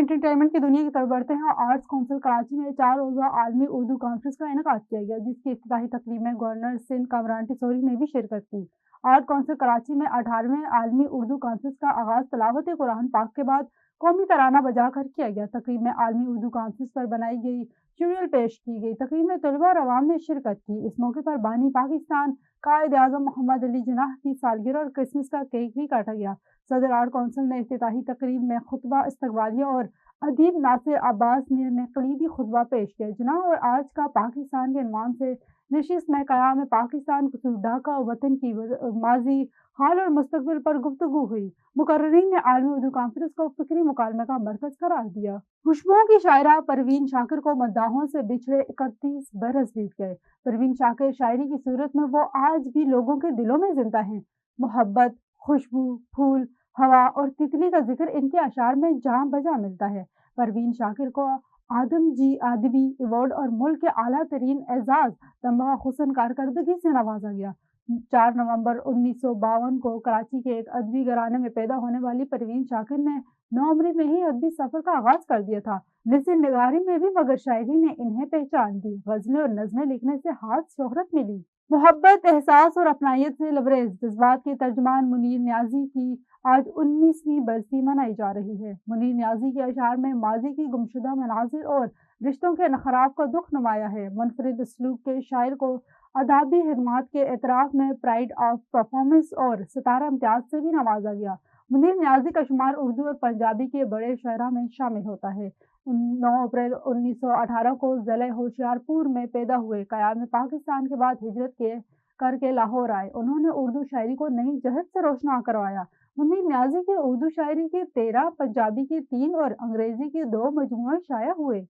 Entertainment की दुनिया की तरफ बढ़ते हैं। आर्ट्स काउंसिल कराची में 4 रोज़ा आलमी उर्दू कॉन्फ्रेंस का इनेकाद किया गया, जिसकी इफ्तिताही तकरीब में गवर्नर सिंध कामरान टिसोरी ने भी शिरकत की। आर्ट काउंसिल कराची में 18वें आलमी उर्दू कॉन्फ्रेंस का आगाज तलावत कुरान पाक के बाद कौमी तराना बजा कर किया गया। तकरीब में आलमी उर्दू कॉन्फ्रेंस पर बनाई गई ट्यूटोरियल पेश की गई। तकरीब में तलबा और अवाम ने शिरकत की। इस मौके पर बानी पाकिस्तान कायद आज़म मोहम्मद अली जिन्नाह की सालगिरह और क्रिसमस का केक भी काटा गया। सदर आर्ट काउंसिल ने इफ्तिताही तकरीब में खुतबा इस्तकबालिया और अदीब नासिर अब्बास मीर ने कलीदी खुतबा पेश किया। जिन्नाह और आज का पाकिस्तान के इनवान से नशिस्त में क़याम पाकिस्तान ढाका वतन की माजी हाल और मुस्तकबिल पर गुफ्तगू हुई। मुकर्रिरीन ने आलमी उर्दू कॉन्फ्रेंस को फिक्री मुकालमे का मरकज करार दिया। खुशबुओं की शायरा परवीन शाकिर को मद्दाहों से बिछड़े 31 बरस बीत गए। परवीन शाकिर शायरी की सूरत में वो आज भी लोगों के दिलों में जिंदा हैं। मोहब्बत, खुशबू, फूल, हवा और तितली का जिक्र इनके अशार में जहाँ बजा मिलता है। परवीन शाकिर को आदम जी आदबी अवार्ड और मुल्क के आला तरीन एजाज तमगा हुसन कारकर्दगी से नवाजा गया। 4 नवंबर 1952 को कराची के एक अदबी घराने में पैदा होने वाली परवीन शाकिर ने 9 उम्र में ही अदबी सफर का आगाज कर दिया था। नज़्म निगारी में भी मगर शायरी ने इन्हें पहचान दी। गजलें और नज़में लिखने से हाथ शोहरत मिली। मोहब्बत, एहसास और अपनायत से लबरेज जज्बात के तर्जमान मुनीर न्याजी की आज 19वीं बरसी मनाई जा रही है। मुनीर न्याजी के अशार में माजी की गुमशुदा मनाजिर और रिश्तों के नखराव का दुख नुमाया है। मुनफरिद उसलूब के शायर को अदाबी खिदमात के एतराफ़ में प्राइड ऑफ परफॉर्मेंस और सितारा इम्तियाज से भी नवाजा गया। मुनीर न्याजी का शुमार उर्दू और पंजाबी के बड़े शायरा में शामिल होता है। 9 अप्रैल 1918 को ज़िले होशियारपुर में पैदा हुए। क़याम पाकिस्तान के बाद हिजरत करके लाहौर आए। उन्होंने उर्दू शायरी को नई जहत से रोशना करवाया। मुनीर न्याजी के उर्दू शायरी के 13, पंजाबी के 3 और अंग्रेजी के 2 मजमूए शाया हुए।